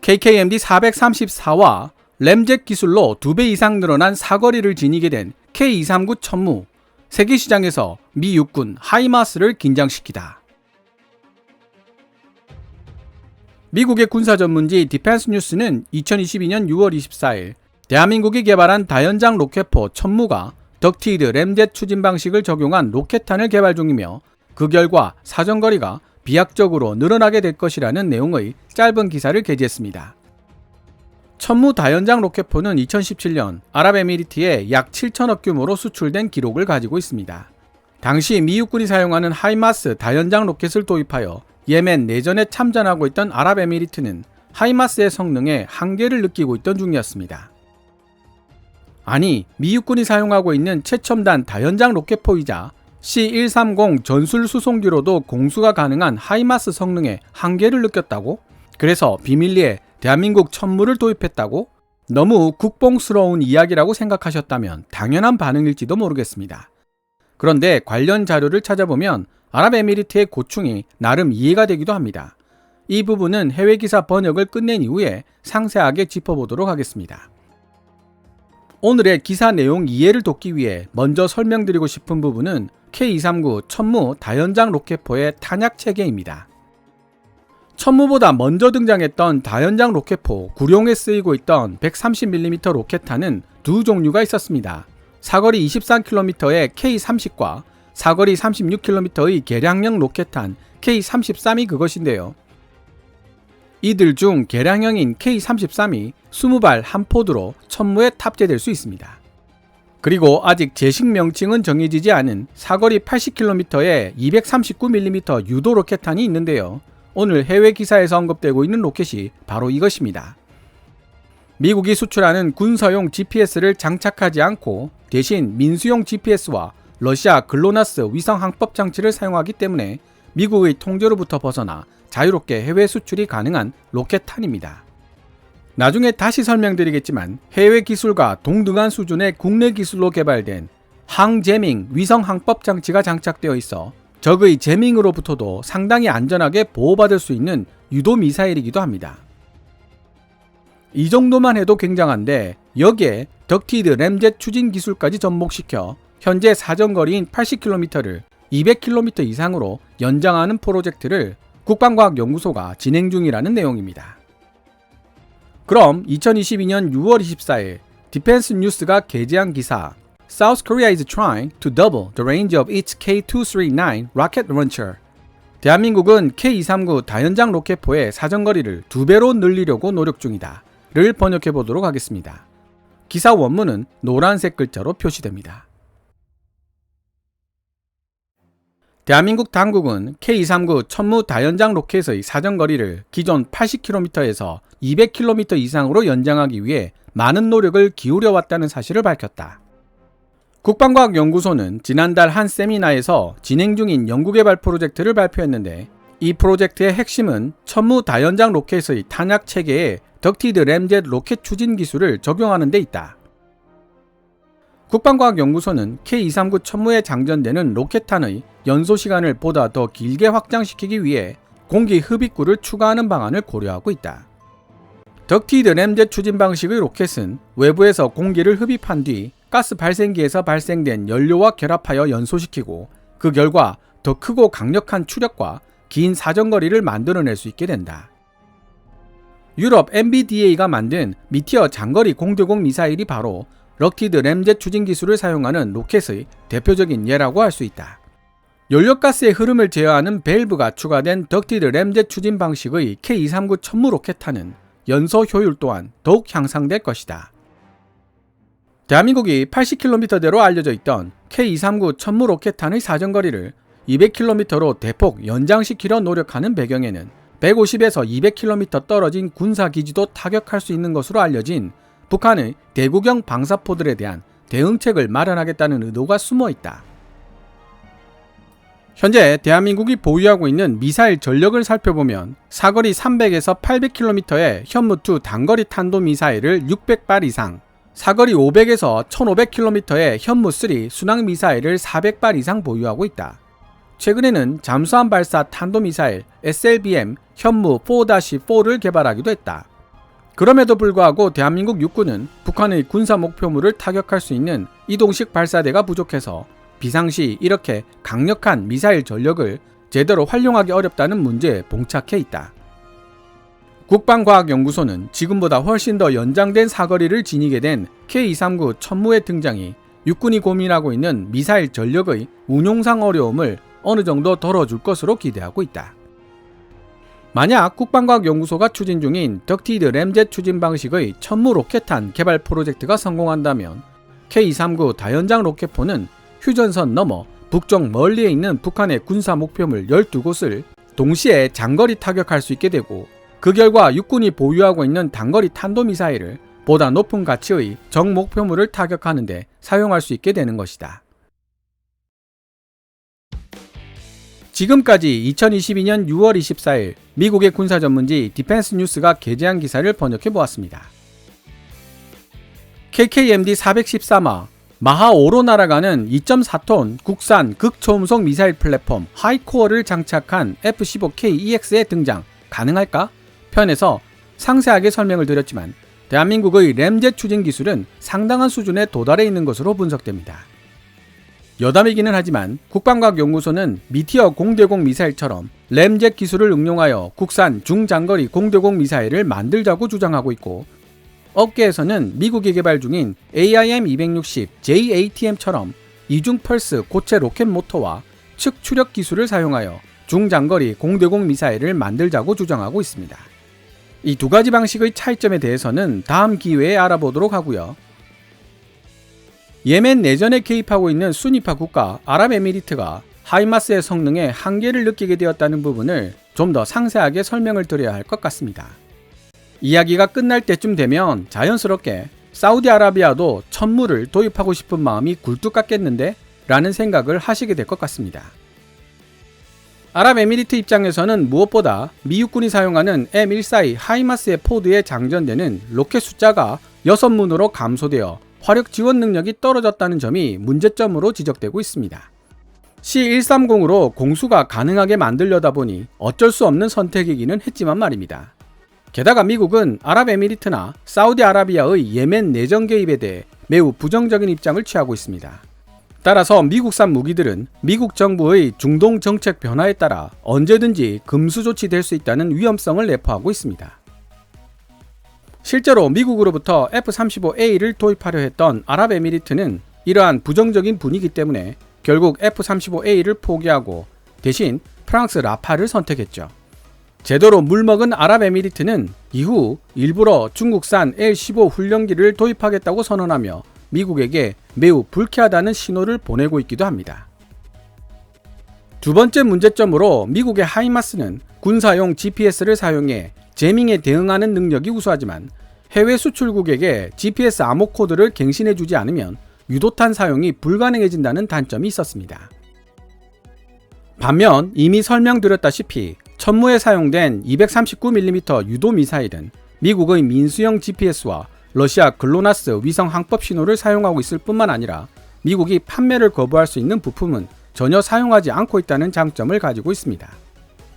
KKMD 434와 램젯 기술로 2배 이상 늘어난 사거리를 지니게 된 K239 천무, 세계시장에서 미 육군 하이마스를 긴장시키다. 미국의 군사전문지 디펜스 뉴스는 2022년 6월 24일 대한민국이 개발한 다연장 로켓포 천무가 덕티드 램젯 추진 방식을 적용한 로켓탄을 개발 중이며 그 결과 사정거리가 비약적으로 늘어나게 될 것이라는 내용의 짧은 기사를 게재했습니다. 천무 다연장 로켓포는 2017년 아랍에미리트에 약 7천억 규모로 수출된 기록을 가지고 있습니다. 당시 미 육군이 사용하는 하이마스 다연장 로켓을 도입하여 예멘 내전에 참전하고 있던 아랍에미리트는 하이마스의 성능에 한계를 느끼고 있던 중이었습니다. 아니, 미 육군이 사용하고 있는 최첨단 다연장 로켓포이자 C-130 전술 수송기로도 공수가 가능한 하이마스 성능에 한계를 느꼈다고? 그래서 비밀리에 대한민국 천무를 도입했다고? 너무 국뽕스러운 이야기라고 생각하셨다면 당연한 반응일지도 모르겠습니다. 그런데 관련 자료를 찾아보면 아랍에미리트의 고충이 나름 이해가 되기도 합니다. 이 부분은 해외기사 번역을 끝낸 이후에 상세하게 짚어보도록 하겠습니다. 오늘의 기사 내용 이해를 돕기 위해 먼저 설명드리고 싶은 부분은 K239 천무 다연장 로켓포의 탄약 체계입니다. 천무보다 먼저 등장했던 다연장 로켓포 구룡에 쓰이고 있던 130mm 로켓탄은 두 종류가 있었습니다. 사거리 23km의 K30과 사거리 36km의 개량형 로켓탄 K33이 그것인데요. 이들 중 개량형인 K33이 20발 한 포드로 천무에 탑재될 수 있습니다. 그리고 아직 제식 명칭은 정해지지 않은 사거리 80km의 239mm 유도 로켓탄이 있는데요. 오늘 해외 기사에서 언급되고 있는 로켓이 바로 이것입니다. 미국이 수출하는 군사용 GPS를 장착하지 않고 대신 민수용 GPS와 러시아 글로나스 위성 항법 장치를 사용하기 때문에 미국의 통제로부터 벗어나 자유롭게 해외 수출이 가능한 로켓탄입니다. 나중에 다시 설명드리겠지만 해외 기술과 동등한 수준의 국내 기술로 개발된 항제밍 위성 항법 장치가 장착되어 있어 적의 제밍으로부터도 상당히 안전하게 보호받을 수 있는 유도 미사일이기도 합니다. 이 정도만 해도 굉장한데 여기에 덕티드 램젯 추진 기술까지 접목시켜 현재 사정거리인 80km를 200km 이상으로 연장하는 프로젝트를 국방과학연구소가 진행 중이라는 내용입니다. 그럼 2022년 6월 24일 디펜스 뉴스가 게재한 기사 South Korea is trying to double the range of its K239 rocket launcher. 대한민국은 K239 다연장 로켓포의 사정거리를 2배로 늘리려고 노력 중이다. 를 번역해 보도록 하겠습니다. 기사 원문은 노란색 글자로 표시됩니다. 대한민국 당국은 K239 천무 다연장 로켓의 사정거리를 기존 80km에서 200km 이상으로 연장하기 위해 많은 노력을 기울여왔다는 사실을 밝혔다. 국방과학연구소는 지난달 한 세미나에서 진행 중인 연구개발 프로젝트를 발표했는데 이 프로젝트의 핵심은 천무 다연장 로켓의 탄약 체계에 덕티드 램젯 로켓 추진 기술을 적용하는 데 있다. 국방과학연구소는 K239 천무에 장전되는 로켓탄의 연소시간을 보다 더 길게 확장시키기 위해 공기 흡입구를 추가하는 방안을 고려하고 있다. 덕티드 램젯 추진 방식의 로켓은 외부에서 공기를 흡입한 뒤 가스 발생기에서 발생된 연료와 결합하여 연소시키고 그 결과 더 크고 강력한 추력과 긴 사정거리를 만들어낼 수 있게 된다. 유럽 MBDA가 만든 미티어 장거리 공대공 미사일이 바로 덕티드 램젯 추진 기술을 사용하는 로켓의 대표적인 예라고 할 수 있다. 연료가스의 흐름을 제어하는 밸브가 추가된 덕티드 램젯 추진 방식의 K239 천무 로켓탄은 연소 효율 또한 더욱 향상될 것이다. 대한민국이 80km대로 알려져 있던 K239 천무 로켓탄의 사정거리를 200km로 대폭 연장시키려 노력하는 배경에는 150에서 200km 떨어진 군사기지도 타격할 수 있는 것으로 알려진 북한의 대구경 방사포들에 대한 대응책을 마련하겠다는 의도가 숨어 있다. 현재 대한민국이 보유하고 있는 미사일 전력을 살펴보면 사거리 300에서 800km의 현무2 단거리 탄도미사일을 600발 이상, 사거리 500에서 1500km의 현무3 순항미사일을 400발 이상 보유하고 있다. 최근에는 잠수함 발사 탄도미사일 SLBM 현무 4-4를 개발하기도 했다. 그럼에도 불구하고 대한민국 육군은 북한의 군사 목표물을 타격할 수 있는 이동식 발사대가 부족해서 비상시 이렇게 강력한 미사일 전력을 제대로 활용하기 어렵다는 문제에 봉착해 있다. 국방과학연구소는 지금보다 훨씬 더 연장된 사거리를 지니게 된 K239 천무의 등장이 육군이 고민하고 있는 미사일 전력의 운용상 어려움을 어느 정도 덜어줄 것으로 기대하고 있다. 만약 국방과학연구소가 추진 중인 덕티드 램젯 추진 방식의 천무 로켓탄 개발 프로젝트가 성공한다면 K239 다연장 로켓포는 휴전선 너머 북쪽 멀리에 있는 북한의 군사 목표물 12곳을 동시에 장거리 타격할 수 있게 되고, 그 결과 육군이 보유하고 있는 단거리 탄도미사일을 보다 높은 가치의 적 목표물을 타격하는 데 사용할 수 있게 되는 것이다. 지금까지 2022년 6월 24일 미국의 군사 전문지 디펜스 뉴스가 게재한 기사를 번역해 보았습니다. KKMD 414마 마하5로 날아가는 2.4톤 국산 극초음속 미사일 플랫폼 하이코어를 장착한 F-15K-EX의 등장 가능할까? 편에서 상세하게 설명을 드렸지만 대한민국의 램젯 추진 기술은 상당한 수준에 도달해 있는 것으로 분석됩니다. 여담이기는 하지만 국방과학연구소는 미티어 공대공 미사일처럼 램젯 기술을 응용하여 국산 중장거리 공대공 미사일을 만들자고 주장하고 있고, 업계에서는 미국이 개발 중인 AIM-260 JATM처럼 이중 펄스 고체 로켓 모터와 측 추력 기술을 사용하여 중장거리 공대공 미사일을 만들자고 주장하고 있습니다. 이 두 가지 방식의 차이점에 대해서는 다음 기회에 알아보도록 하고요. 예멘 내전에 개입하고 있는 수니파 국가 아랍에미리트가 하이마스의 성능에 한계를 느끼게 되었다는 부분을 좀 더 상세하게 설명을 드려야 할 것 같습니다. 이야기가 끝날 때쯤 되면 자연스럽게 사우디아라비아도 천무를 도입하고 싶은 마음이 굴뚝 같겠는데? 라는 생각을 하시게 될 것 같습니다. 아랍에미리트 입장에서는 무엇보다 미 육군이 사용하는 M142 하이마스의 포드에 장전되는 로켓 숫자가 6문으로 감소되어 화력 지원 능력이 떨어졌다는 점이 문제점으로 지적되고 있습니다. C130으로 공수가 가능하게 만들려다 보니 어쩔 수 없는 선택이기는 했지만 말입니다. 게다가 미국은 아랍에미리트나 사우디아라비아의 예멘 내전 개입에 대해 매우 부정적인 입장을 취하고 있습니다. 따라서 미국산 무기들은 미국 정부의 중동 정책 변화에 따라 언제든지 금수 조치될 수 있다는 위험성을 내포하고 있습니다. 실제로 미국으로부터 F-35A를 도입하려 했던 아랍에미리트는 이러한 부정적인 분위기 때문에 결국 F-35A를 포기하고 대신 프랑스 라팔을 선택했죠. 제대로 물먹은 아랍에미리트는 이후 일부러 중국산 L-15 훈련기를 도입하겠다고 선언하며 미국에게 매우 불쾌하다는 신호를 보내고 있기도 합니다. 두 번째 문제점으로 미국의 하이마스는 군사용 GPS를 사용해 제밍에 대응하는 능력이 우수하지만 해외 수출국에게 GPS 암호 코드를 갱신해주지 않으면 유도탄 사용이 불가능해진다는 단점이 있었습니다. 반면 이미 설명드렸다시피 천무에 사용된 239mm 유도 미사일은 미국의 민수형 GPS와 러시아 글로나스 위성 항법 신호를 사용하고 있을 뿐만 아니라 미국이 판매를 거부할 수 있는 부품은 전혀 사용하지 않고 있다는 장점을 가지고 있습니다.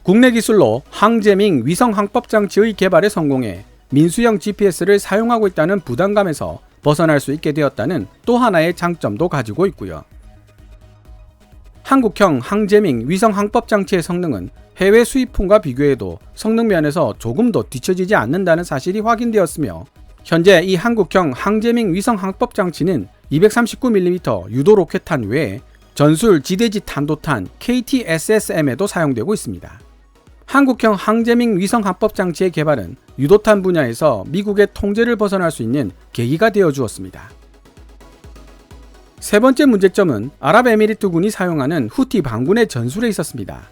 국내 기술로 항제밍 위성 항법 장치의 개발에 성공해 민수형 GPS를 사용하고 있다는 부담감에서 벗어날 수 있게 되었다는 또 하나의 장점도 가지고 있고요. 한국형 항제밍 위성 항법 장치의 성능은 해외 수입품과 비교해도 성능 면에서 조금도 뒤처지지 않는다는 사실이 확인되었으며, 현재 이 한국형 항제밍 위성 항법 장치는 239mm 유도 로켓탄 외에 전술 지대지 탄도탄 KT-SSM에도 사용되고 있습니다. 한국형 항제밍 위성 항법 장치의 개발은 유도탄 분야에서 미국의 통제를 벗어날 수 있는 계기가 되어 주었습니다. 세 번째 문제점은 아랍에미리트군이 사용하는 후티 반군의 전술에 있었습니다.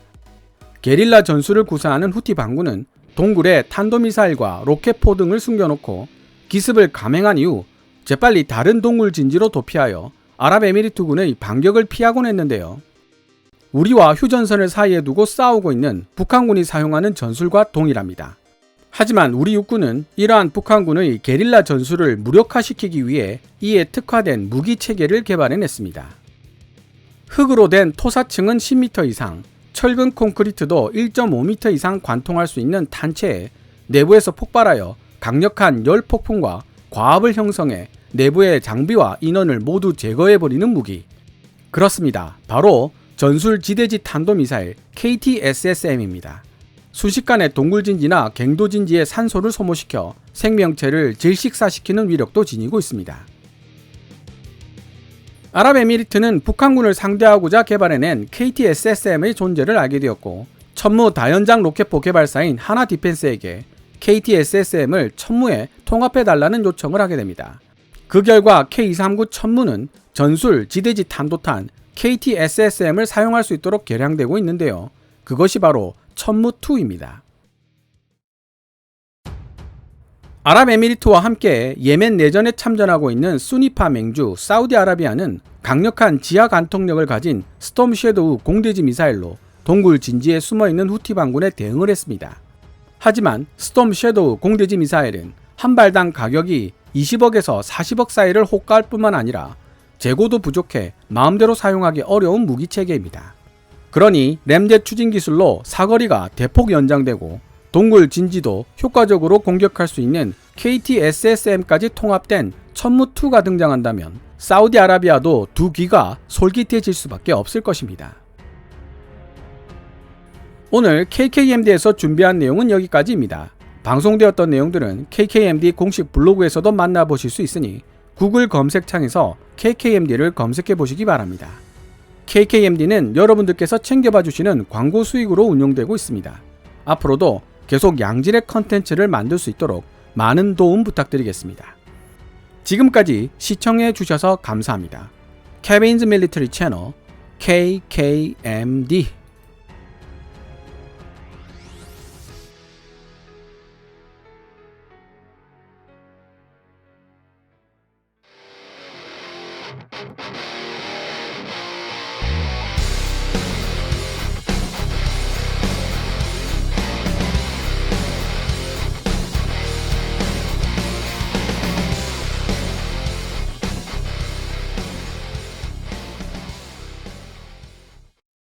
게릴라 전술을 구사하는 후티 반군은 동굴에 탄도미사일과 로켓포 등을 숨겨놓고 기습을 감행한 이후 재빨리 다른 동굴 진지로 도피하여 아랍에미리트군의 반격을 피하곤 했는데요. 우리와 휴전선을 사이에 두고 싸우고 있는 북한군이 사용하는 전술과 동일합니다. 하지만 우리 육군은 이러한 북한군의 게릴라 전술을 무력화시키기 위해 이에 특화된 무기 체계를 개발해냈습니다. 흙으로 된 토사층은 10m 이상, 철근 콘크리트도 1.5m 이상 관통할 수 있는 탄체에 내부에서 폭발하여 강력한 열 폭풍과 과압을 형성해 내부의 장비와 인원을 모두 제거해버리는 무기. 그렇습니다. 바로 전술 지대지 탄도미사일 KT-SSM입니다. 순식간에 동굴진지나 갱도진지의 산소를 소모시켜 생명체를 질식사시키는 위력도 지니고 있습니다. 아랍에미리트는 북한군을 상대하고자 개발해낸 KT-SSM의 존재를 알게 되었고 천무 다연장 로켓포 개발사인 하나디펜스에게 KT-SSM을 천무에 통합해달라는 요청을 하게 됩니다. 그 결과 K239 천무는 전술 지대지 탄도탄 KT-SSM을 사용할 수 있도록 개량되고 있는데요. 그것이 바로 천무2입니다. 아랍에미리트와 함께 예멘 내전에 참전하고 있는 수니파 맹주 사우디아라비아는 강력한 지하 간통력을 가진 스톰 섀도우 공대지 미사일로 동굴 진지에 숨어있는 후티 반군에 대응을 했습니다. 하지만 스톰 섀도우 공대지 미사일은 한 발당 가격이 20억에서 40억 사이를 호가할 뿐만 아니라 재고도 부족해 마음대로 사용하기 어려운 무기체계입니다. 그러니 램젯 추진 기술로 사거리가 대폭 연장되고 동굴 진지도 효과적으로 공격할 수 있는 KT-SSM까지 통합된 천무2가 등장한다면 사우디아라비아도 두 귀가 솔깃해질 수밖에 없을 것입니다. 오늘 KKMD에서 준비한 내용은 여기까지입니다. 방송되었던 내용들은 KKMD 공식 블로그에서도 만나보실 수 있으니 구글 검색창에서 KKMD를 검색해 보시기 바랍니다. KKMD는 여러분들께서 챙겨봐 주시는 광고 수익으로 운영되고 있습니다. 앞으로도 계속 양질의 컨텐츠를 만들 수 있도록 많은 도움 부탁드리겠습니다. 지금까지 시청해 주셔서 감사합니다. Kevin's Military Channel KKMD